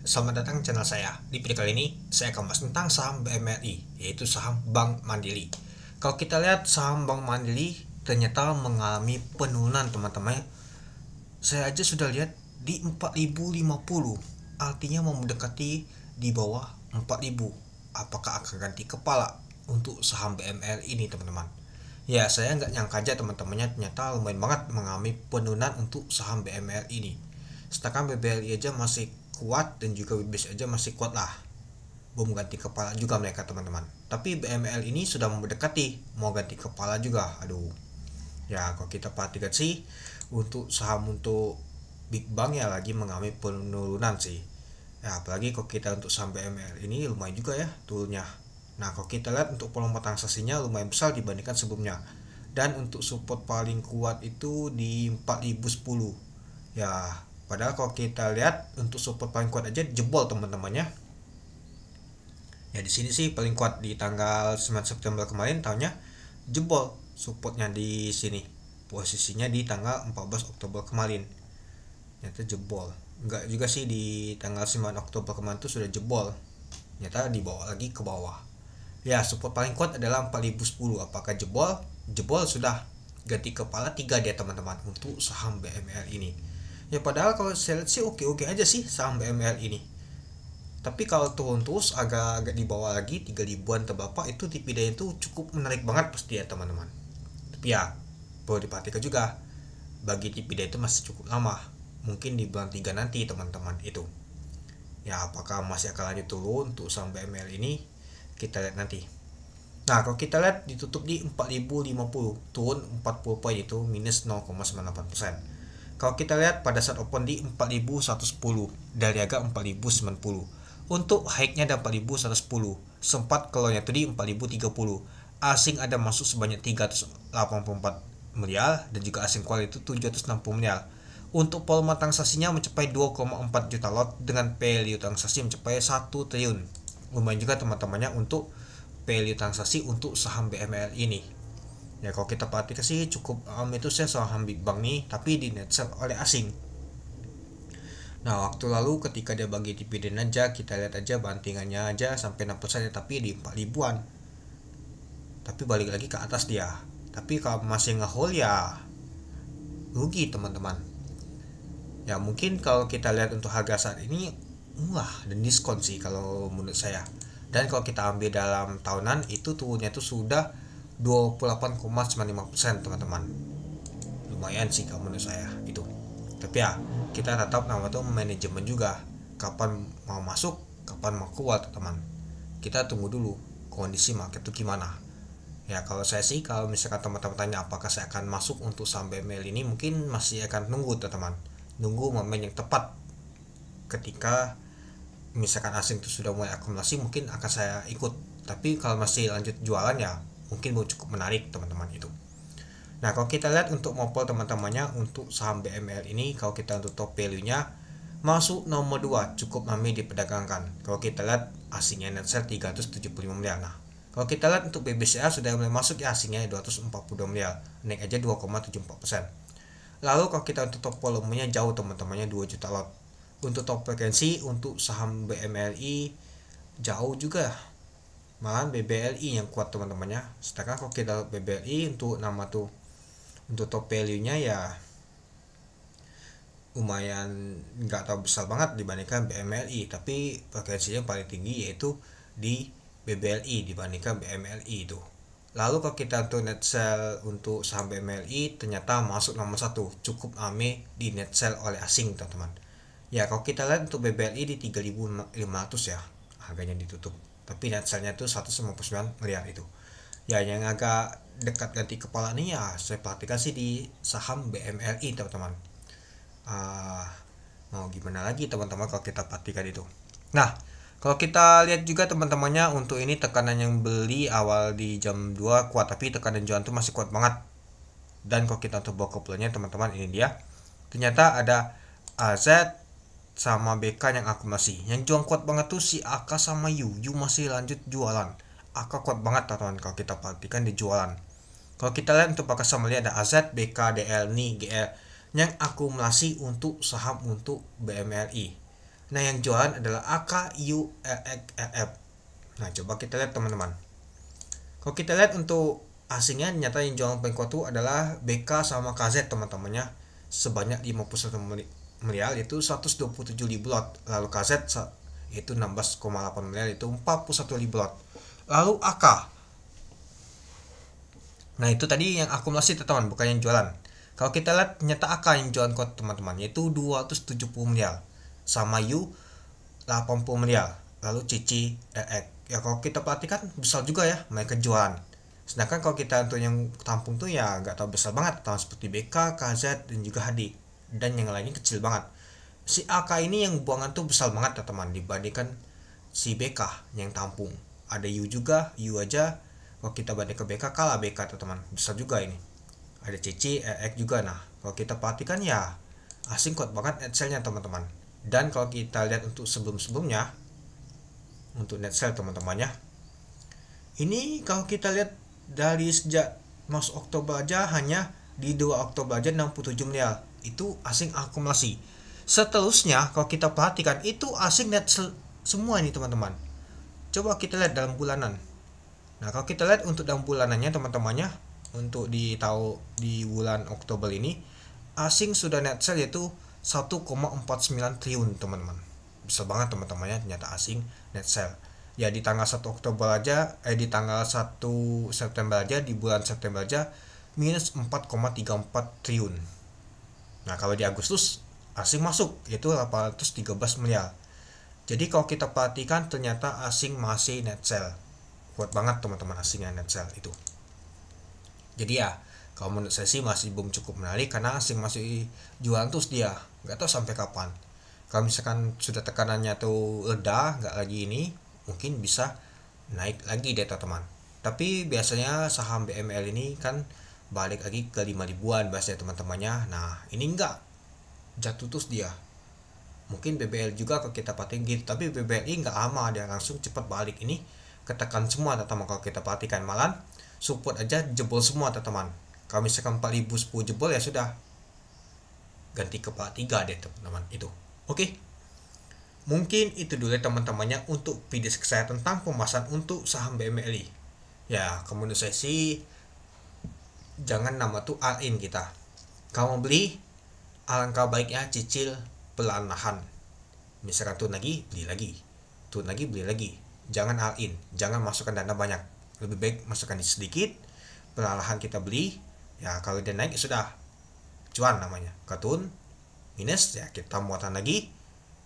Selamat datang channel saya. Di video kali ini saya akan bahas tentang saham BMRI, yaitu saham Bank Mandiri. Kalau kita lihat saham Bank Mandiri ternyata mengalami penurunan teman-teman. Saya aja sudah lihat di 4050, artinya mau mendekati di bawah 4000. Apakah akan ganti kepala untuk saham BMRI ini teman-teman? Ya, saya nggak nyangka aja teman-temannya ternyata lumayan banget mengalami penurunan untuk saham BMRI ini. Sedangkan BBRI aja masih kuat dan juga BBS aja masih kuat lah. Belum ganti kepala juga mereka teman-teman. Tapi BML ini sudah mendekati mau ganti kepala juga. Aduh. Ya kalau kita perhatikan sih untuk saham untuk Big Bang ya lagi mengalami penurunan sih. Ya apalagi kalau kita untuk saham BML ini lumayan juga ya turunnya. Nah kalau kita lihat untuk volume transaksinya lumayan besar dibandingkan sebelumnya. Dan untuk support paling kuat itu di 4010. Ya padahal kalau kita lihat untuk support paling kuat aja jebol teman-temannya. Ya di sini sih paling kuat di tanggal 9 September kemarin tahunnya jebol supportnya di sini. Posisinya di tanggal 14 Oktober kemarin. Ternyata jebol. Enggak juga sih di tanggal 9 Oktober kemarin tuh sudah jebol. Ternyata dibawa lagi ke bawah. Ya, support paling kuat adalah 4010. Apakah jebol? Jebol sudah ganti kepala 3 dia teman-teman untuk saham BML ini. Ya padahal kalau saya lihat sih oke-oke aja sih saham BML ini. Tapi kalau turun terus agak-agak di bawah lagi 3 ribuan terbapak itu dividend itu cukup menarik banget pasti ya teman-teman. Tapi ya perlu diperhatikan juga bagi dividen itu masih cukup lama. Mungkin di bulan 3 nanti teman-teman itu. Ya apakah masih akan lanjut turun untuk saham BML ini kita lihat nanti. Nah kalau kita lihat ditutup di 4050 turun 40 poin itu minus 0,98%. Kalau kita lihat pada saat open di 4110 dari harga 4090. Untuk high-nya ada 4110. Sempat keluarnya itu di 4030. Asing ada masuk sebanyak 384 miliar dan juga asing keluar itu 760 miliar. Untuk volume transaksinya mencapai 2,4 juta lot dengan value transaksi mencapai 1 triliun. Lumayan juga teman-temannya untuk value transaksi untuk saham BML ini. Ya kalau kita perhatikan sih cukup itu saya saham Big Bang nih tapi di net sell oleh asing. Nah waktu lalu ketika dia bagi dividen aja kita lihat aja bantingannya aja sampai 6% tapi di 4 ribuan. Tapi balik lagi ke atas dia. Tapi kalau masih ngehold ya rugi teman-teman. Ya mungkin kalau kita lihat untuk harga saat ini murah dan diskon sih kalau menurut saya. Dan kalau kita ambil dalam tahunan itu turunnya itu sudah 28,95% teman-teman. Lumayan sih kalau menurut saya itu. Tapi ya kita tetap nama itu manajemen juga. Kapan mau masuk, kapan mau keluar teman. Kita tunggu dulu kondisi market itu gimana. Ya kalau saya sih kalau misalkan teman-teman tanya apakah saya akan masuk untuk saham BML ini mungkin masih akan nunggu teman-teman. Nunggu momen yang tepat ketika misalkan asing itu sudah mulai akumulasi mungkin akan saya ikut. Tapi kalau masih lanjut jualan ya mungkin belum cukup menarik teman-teman itu. Nah kalau kita lihat untuk mopol teman-temannya untuk saham BML ini kalau kita untuk top value nya masuk nomor 2 cukup ramai diperdagangkan. Kalau kita lihat asingnya net sell 375 miliar. Nah kalau kita lihat untuk BBCA sudah mulai masuk ya asingnya 242 miliar, naik aja 2,74%. Lalu kalau kita untuk top volumenya jauh teman-temannya 2 juta lot. Untuk top frekuensi untuk saham BMLI jauh juga, malahan BBLI yang kuat teman-temannya. Sedangkan kalau kita BBLI untuk nama tuh untuk top value-nya ya lumayan nggak tahu besar banget dibandingkan BMLI, tapi frekuensinya paling tinggi yaitu di BBLI dibandingkan BMLI itu. Lalu kalau kita untuk net sell untuk saham BMLI ternyata masuk nomor 1 cukup rame di net sell oleh asing teman-teman. Ya kalau kita lihat untuk BBLI di 3.500 ya harganya ditutup. Tapi net sell-nya itu 159 miliar itu. Ya yang agak dekat ganti kepala nih ya saya perhatikan sih di saham BMLI teman-teman. Mau gimana lagi teman-teman kalau kita perhatikan itu. Nah kalau kita lihat juga teman-temannya untuk ini tekanan yang beli awal di jam 2 kuat tapi tekanan jualan itu masih kuat banget. Dan kalau kita untuk bawa ke teman-teman ini dia. Ternyata ada AZ sama BK yang akumulasi. Yang jual kuat banget tuh si AK sama Yu. Yu masih lanjut jualan. AK kuat banget teman-teman kalau kita perhatikan di jualan. Kalau kita lihat untuk pakai sama ada AZ, BK, DL, NI, GL yang akumulasi untuk saham untuk BMRI. Nah yang jualan adalah AKURF. Nah coba kita lihat teman-teman. Kalau kita lihat untuk asingnya, ternyata yang jualan paling kuat itu adalah BK sama KZ teman-temannya, sebanyak 51 miliar itu 127 ribu lot. Lalu KZ itu 16,8 miliar itu 41 ribu lot. Lalu AK, nah itu tadi yang akumulasi teman-teman, bukan yang jualan. Kalau kita lihat ternyata AK yang jualan kuat teman-teman, yaitu 270 miliar, sama U 80 miliar, lalu CC RX. Ya kalau kita perhatikan besar juga ya mereka jualan. Sedangkan kalau kita untuk yang tampung tuh ya nggak tahu besar banget, tahun seperti BK, KZ dan juga HD, dan yang lainnya kecil banget. Si AK ini yang buangan tuh besar banget ya teman, dibandingkan si BK yang tampung. Ada U juga, U aja kalau kita banding ke BK kalah BK teman, besar juga ini. Ada CC RX juga. Nah kalau kita perhatikan ya asing kuat banget net sale-nya teman-teman. Dan kalau kita lihat untuk sebelum-sebelumnya, untuk net sale teman-temannya, ini kalau kita lihat dari sejak masuk Oktober aja, hanya di 2 Oktober aja 67 miliar itu asing akumulasi. Seterusnya kalau kita perhatikan itu asing net semua ini teman-teman. Coba kita lihat dalam bulanan. Nah kalau kita lihat untuk dalam bulanannya teman-temannya, untuk di bulan Oktober ini asing sudah net sale yaitu 1,49 triliun teman-teman. Besar banget teman-temannya ternyata asing net sale. Ya di tanggal 1 Oktober aja, di tanggal 1 September aja, di bulan September aja minus 4,34 triliun. Nah kalau di Agustus asing masuk yaitu 813 miliar. Jadi kalau kita perhatikan ternyata asing masih net sale. Kuat banget teman-teman asingnya net sale itu. Jadi ya kalau menurut saya sih masih belum cukup menarik, karena asing masih jualan terus dia, nggak tahu sampai kapan. Kalau misalkan sudah tekanannya tuh reda, nggak lagi ini, mungkin bisa naik lagi deh teman-teman. Tapi biasanya saham BML ini kan balik lagi ke 5 ribuan biasanya teman-temannya. Nah ini enggak, jatuh terus dia. Mungkin BBL juga kalau kita perhatiin gitu, tapi BBLI nggak lama, dia langsung cepat balik. Ini ketekan semua teman-teman kalau kita perhatikan, malah support aja jebol semua teman-teman. Kalau misalkan 4010 jebol ya sudah, ganti ke 43 deh teman-teman itu. Oke, mungkin itu dulu teman-temannya untuk video saya tentang pembahasan untuk saham BMLI. Ya menurut saya sih jangan nama tuh all in kita. Kamu beli, alangkah baiknya cicil perlahan. Misalkan turun lagi beli lagi, turun lagi beli lagi. Jangan all in, jangan masukkan dana banyak. Lebih baik masukkan di sedikit, perlahan kita beli. Ya kalau dia naik ya sudah cuan namanya. Kalau minus ya kita muatan lagi.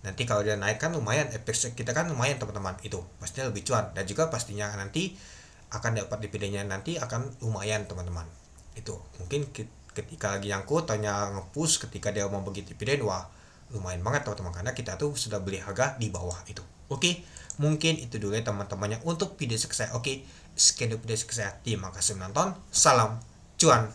Nanti kalau dia naik kan lumayan, efek kita kan lumayan teman-teman, itu pastinya lebih cuan. Dan juga pastinya nanti akan dapat dividennya, nanti akan lumayan teman-teman. Itu mungkin ketika lagi nyangkut tanya ngepush, ketika dia mau bagi dividen, wah lumayan banget teman-teman, karena kita tuh sudah beli harga di bawah itu. Oke, mungkin itu dulu ya teman-temannya untuk video saya. Oke, sekian video saya. Terima kasih menonton. Salam cuan.